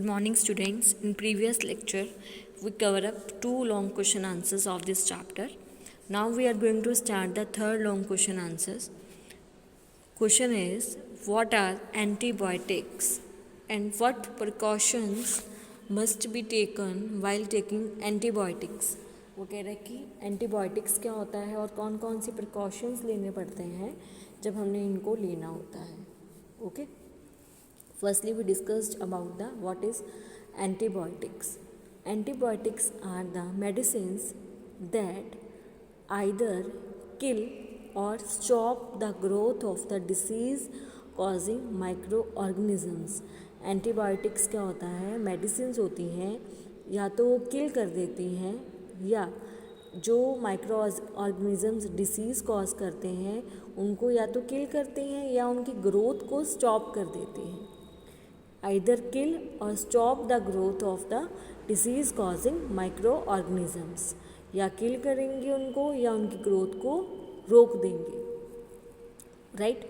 morning, students. In previous lecture, we covered up 2 long question answers of this chapter. Now we are going to start the third long question answers. Question is, what are antibiotics and what precautions must be taken while taking antibiotics? वो कह रहे हैं कि antibiotics क्या होता है और कौन कौन सी प्रिकॉशंस लेने पड़ते हैं जब हमने इनको लेना होता है. Okay. Firstly, we discussed about what is antibiotics. Antibiotics are the medicines that either kill or stop the growth of the disease causing microorganisms. Antibiotics क्या होता है? मेडिसिन्स होती हैं, या तो वो किल कर देती हैं या जो माइक्रो ऑर्गेनिजम्स डिसीज़ कॉज करते हैं उनको या तो किल करते हैं या उनकी ग्रोथ को स्टॉप कर देते हैं. either kill or stop the growth of the disease causing microorganisms. या किल करेंगे उनको या उनकी ग्रोथ को रोक देंगे. राइट.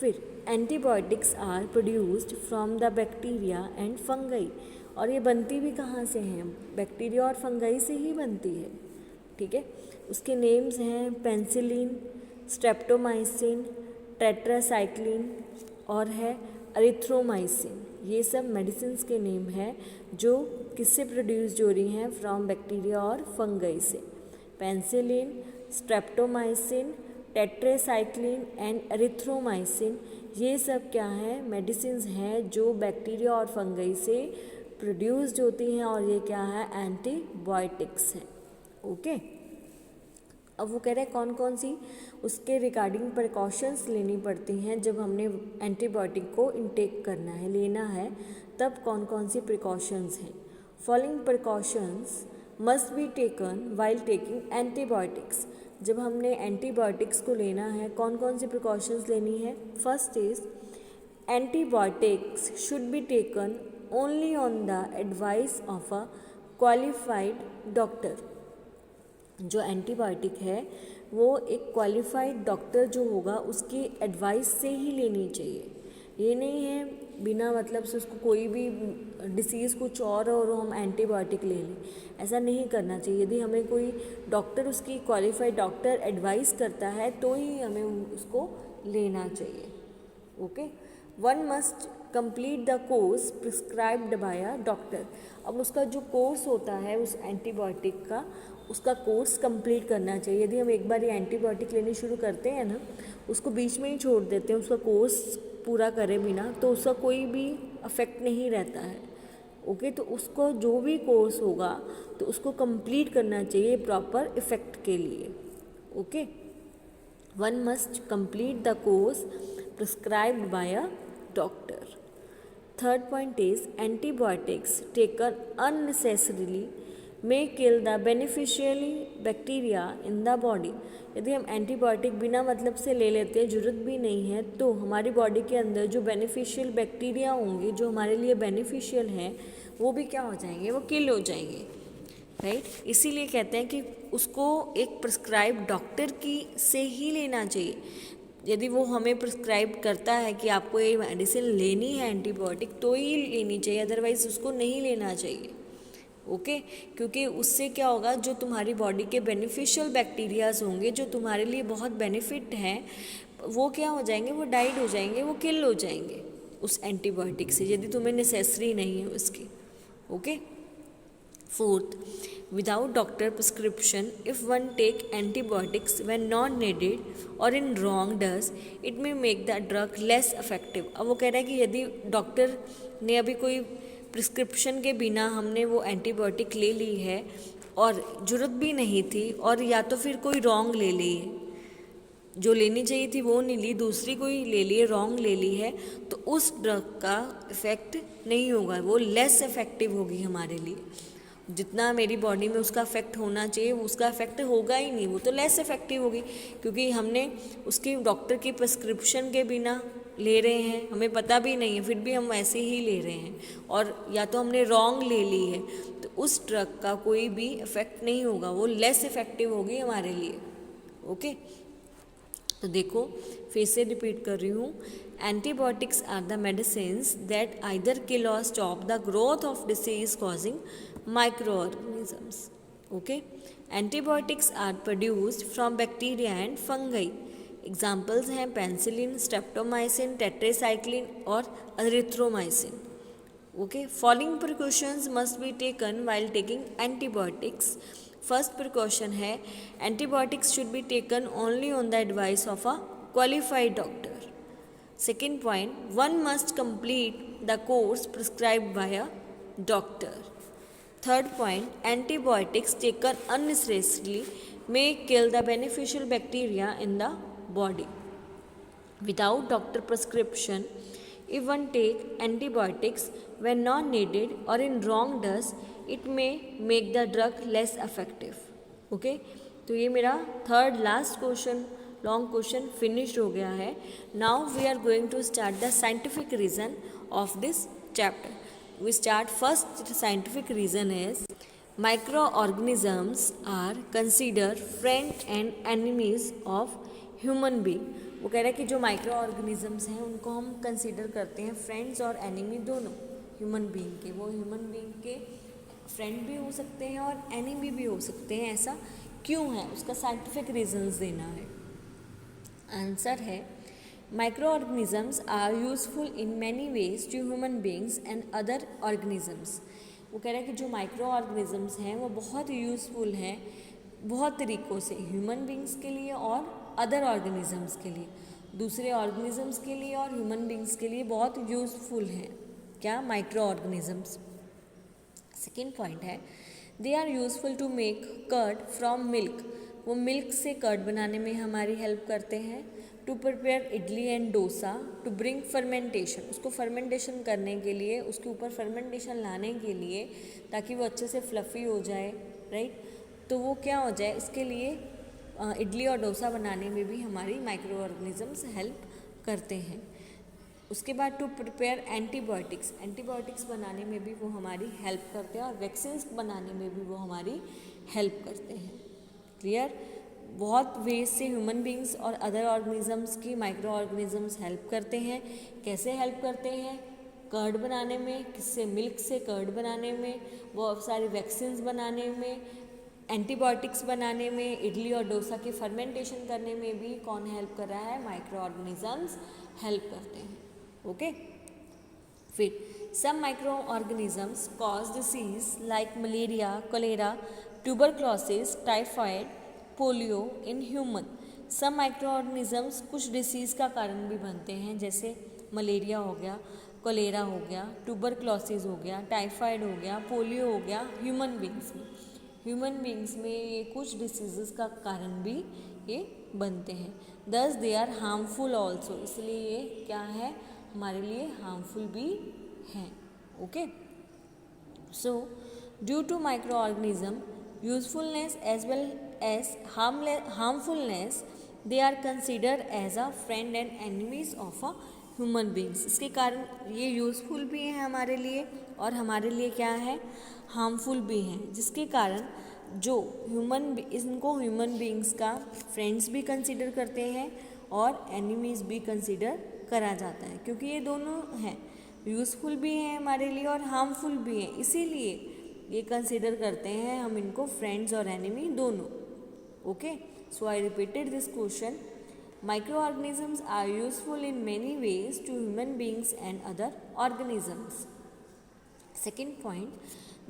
फिर antibiotics are produced from the bacteria and fungi. और ये बनती भी कहाँ से हैं? बैक्टीरिया और फंगाई से ही बनती है. ठीक है. उसके नेम्स हैं पेंसिलिन, स्ट्रेप्टोमाइसिन, टेट्रासाइक्लिन और है एरिथ्रोमाइसिन. ये सब मेडिसिन्स के नेम हैं जो किससे प्रोड्यूस हो रही हैं? फ्रॉम बैक्टीरिया और फंगाई से. Penicillin, streptomycin, tetracycline and erythromycin, ये सब क्या है? मेडिसिन्स हैं जो बैक्टीरिया और फंगाई से प्रोड्यूस्ड होती हैं और ये क्या है? एंटीबायोटिक्स हैं. ओके. अब वो कह रहे हैं कौन कौन सी उसके रिगार्डिंग प्रिकॉशंस लेनी पड़ती हैं जब हमने एंटीबायोटिक को इनटेक करना है, लेना है, तब कौन कौन सी प्रिकॉशंस हैं. Following precautions must be taken while taking antibiotics. जब हमने एंटीबायोटिक्स को लेना है कौन कौन सी प्रिकॉशंस लेनी है? First is antibiotics should be taken only on the advice of a qualified doctor. जो एंटीबायोटिक है वो एक क्वालिफाइड डॉक्टर जो होगा उसकी एडवाइस से ही लेनी चाहिए. ये नहीं है बिना मतलब से उसको कोई भी डिसीज़ कुछ और हम एंटीबायोटिक ले लें, ऐसा नहीं करना चाहिए. यदि हमें कोई डॉक्टर उसकी क्वालिफाइड डॉक्टर एडवाइस करता है तो ही हमें उसको लेना चाहिए. Okay. One must complete the course prescribed bye a doctor. अब उसका जो कोर्स होता है उस एंटीबायोटिक का, उसका कोर्स कंप्लीट करना चाहिए. यदि हम एक बार ये एंटीबायोटिक लेनी शुरू करते हैं ना, उसको बीच में ही छोड़ देते हैं उसका कोर्स पूरा करे बिना, तो उसका कोई भी अफेक्ट नहीं रहता है. ओके. तो उसको जो भी कोर्स होगा तो उसको कंप्लीट करना चाहिए प्रॉपर इफेक्ट के लिए. Okay. One must complete the course prescribed bye a doctor. Third point is antibiotics taken unnecessarily may kill the beneficially bacteria in the body. यदि हम एंटीबायोटिक बिना मतलब से ले लेते हैं, ज़रूरत भी नहीं है, तो हमारी बॉडी के अंदर जो बेनिफिशियल बैक्टीरिया होंगे जो हमारे लिए बेनिफिशियल हैं वो भी क्या हो जाएंगे? वो किल हो जाएंगे. राइट. इसीलिए कहते हैं कि उसको एक प्रिस्क्राइब डॉक्टर की से ही लेना चाहिए. यदि वो हमें प्रिस्क्राइब करता है कि आपको ये मेडिसिन लेनी है एंटीबायोटिक तो ही लेनी चाहिए, अदरवाइज़ उसको नहीं लेना चाहिए. ओके. क्योंकि उससे क्या होगा, जो तुम्हारी बॉडी के बेनिफिशियल बैक्टीरियाज होंगे जो तुम्हारे लिए बहुत बेनिफिट हैं वो क्या हो जाएंगे? वो डाइड हो जाएंगे, वो किल हो जाएंगे उस एंटीबायोटिक से, यदि तुम्हें नेसेसरी नहीं है उसकी. Okay. Fourth, without doctor prescription if one take antibiotics when not needed और in wrong dose it may make the drug less effective. अब वो कह रहा है कि यदि डॉक्टर ने अभी कोई प्रिस्क्रिप्शन के बिना हमने वो एंटीबायोटिक ले ली है और ज़रूरत भी नहीं थी, और या तो फिर कोई रॉन्ग ले ली है, जो लेनी चाहिए थी वो नहीं ली, दूसरी कोई ले ली है, रॉन्ग ले ली है, तो उस ड्रग का इफ़ेक्ट नहीं होगा, वो लेस इफ़ेक्टिव होगी हमारे लिए. जितना मेरी बॉडी में उसका इफेक्ट होना चाहिए उसका इफेक्ट होगा ही नहीं, वो तो लेस इफेक्टिव होगी क्योंकि हमने उसकी डॉक्टर की प्रिस्क्रिप्शन के बिना ले रहे हैं, हमें पता भी नहीं है फिर भी हम वैसे ही ले रहे हैं, और या तो हमने रॉन्ग ले ली है, तो उस ड्रग का कोई भी इफेक्ट नहीं होगा, वो लेस इफेक्टिव होगी हमारे लिए. ओके. तो देखो फिर से रिपीट कर रही हूँ, antibiotics are the medicines that either kill और stop the growth of disease causing microorganisms. Okay, antibiotics are produced from bacteria and fungi. Examples हैं पेंसिलिन, स्ट्रेप्टोमाइसिन, टेट्रासाइक्लिन और erythromycin. Okay, following precautions must be taken while taking antibiotics. First precaution है antibiotics should be taken only on the advice of a qualified doctor. Second point, one must complete the course prescribed by a doctor. Third point, antibiotics taken unnecessarily may kill the beneficial bacteria in the body. Without doctor prescription, if one take antibiotics when not needed or in wrong dose, it may make the drug less effective. Okay, तो ये मेरा third last question, long question finish हो गया है. Now we are going to start the scientific reason of this chapter. We start first scientific reason is microorganisms are considered friend and enemies of human being. वो कह रहा है कि जो micro organisms हैं उनको हम कंसीडर करते हैं फ्रेंड्स और एनिमी दोनों ह्यूमन बीइंग के. वो ह्यूमन बीइंग के फ्रेंड भी हो सकते हैं और एनिमी भी हो सकते हैं. ऐसा क्यों है, उसका साइंटिफिक रीजंस देना है. आंसर है micro organisms are useful in many ways to human beings and other organisms. वो कह रहा है कि जो माइक्रो ऑर्गेनिजम्स हैं वो बहुत यूज़फुल हैं बहुत तरीक़ों से ह्यूमन बीइंग्स के लिए और अदर ऑर्गेनिजम्स के लिए. दूसरे ऑर्गेनिजम्स के लिए और ह्यूमन बीइंग्स के लिए बहुत यूज़फुल हैं क्या, माइक्रो ऑर्गेनिजम्स. सेकेंड पॉइंट है they are useful to make curd from milk. वो मिल्क से कर्ड बनाने में हमारी हेल्प करते हैं. To prepare idli and dosa, to bring fermentation, उसको फर्मेंटेशन करने के लिए, उसके ऊपर फर्मेंटेशन लाने के लिए ताकि वो अच्छे से फ्लफ़ी हो जाए, राइट. तो वो क्या हो जाए, उसके लिए इडली और डोसा बनाने में भी हमारी माइक्रो ऑर्गेनिजम्स हेल्प करते हैं. उसके बाद टू प्रिपेयर एंटीबायोटिक्स, एंटीबायोटिक्स बनाने में भी वो हमारी हेल्प करते हैं और वैक्सीन्स बनाने में भी वो हमारी हेल्प करते हैं. क्लियर. बहुत वेज से ह्यूमन बीइंग्स और अदर ऑर्गेनिजम्स की माइक्रो ऑर्गेनिजम्स हेल्प करते हैं. कैसे हेल्प करते हैं, कर्ड बनाने में, किससे, मिल्क से कर्ड बनाने में, बहुत सारी वैक्सीन्स बनाने में, एंटीबायोटिक्स बनाने में, इडली और डोसा के फर्मेंटेशन करने में भी कौन हेल्प कर रहा है, माइक्रो ऑर्गेनिजम्स हेल्प करते हैं. ओके. फिर some micro organisms cause disease like malaria, cholera, tuberculosis, typhoid, polio in human. Some micro organisms कुछ डिसीज़ का कारण भी बनते हैं, जैसे मलेरिया हो गया, कोलेरा हो गया, ट्यूबरक्लोसिस हो गया, टाइफाइड हो गया, पोलियो हो गया. ह्यूमन बींग्स में, ह्यूमन बींग्स में ये कुछ डिसीज़ का कारण भी ये बनते हैं. दस दे आर हार्मफुल ऑल्सो, इसलिए ये क्या है, हमारे लिए हार्मफुल भी हैं. Okay. So due to micro organism usefulness as well as harmfulness, they are considered as a friend and enemies of a human beings. इसके कारण ये यूज़फुल भी हैं हमारे लिए और हमारे लिए क्या है, हार्मफुल भी हैं, जिसके कारण जो इनको ह्यूमन बीइंग्स का फ्रेंड्स भी कंसिडर करते हैं और एनिमीज़ भी कंसिडर करा जाता है, क्योंकि ये दोनों हैं, यूज़फुल भी हैं हमारे लिए और हार्मफुल भी हैं. इसीलिए ये कंसिडर करते हैं हम इनको फ्रेंड्स और एनिमी दोनों. Okay. So I repeated this question. Micro organisms are useful in many ways to human beings and other organisms. Second point,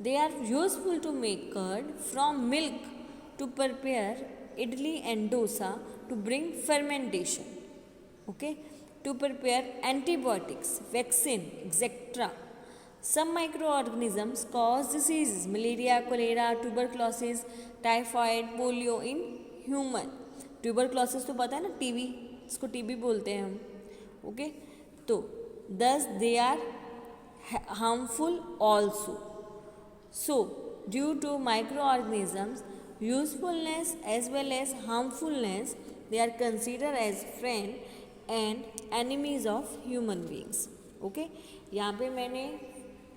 they are useful to make curd from milk, to prepare idli and dosa, to bring fermentation. Okay. To prepare antibiotics, vaccine, etcetera. Some microorganisms cause diseases, malaria, cholera, tuberculosis, typhoid, polio in human. Tuberculosis तो पता है ना, TB, इसको TB बोलते हैं हम. Okay. तो thus they are harmful also. So due to microorganisms usefulness as well as harmfulness, they are considered as friend and enemies of human beings. Okay. यहाँ पे मैंने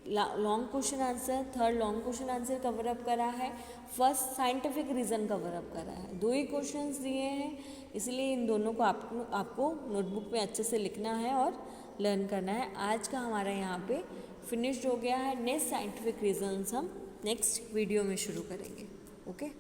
long question answer, third long question answer cover up करा है, first scientific reason cover up करा है। 2 ही questions दिए हैं, इसलिए इन दोनों को आपको नोटबुक में अच्छे से लिखना है और लर्न करना है। आज का हमारा यहाँ पे फिनिश्ड हो गया है। नेक्स्ट साइंटिफिक रीजंस हम नेक्स्ट वीडियो में शुरू करेंगे। ओके।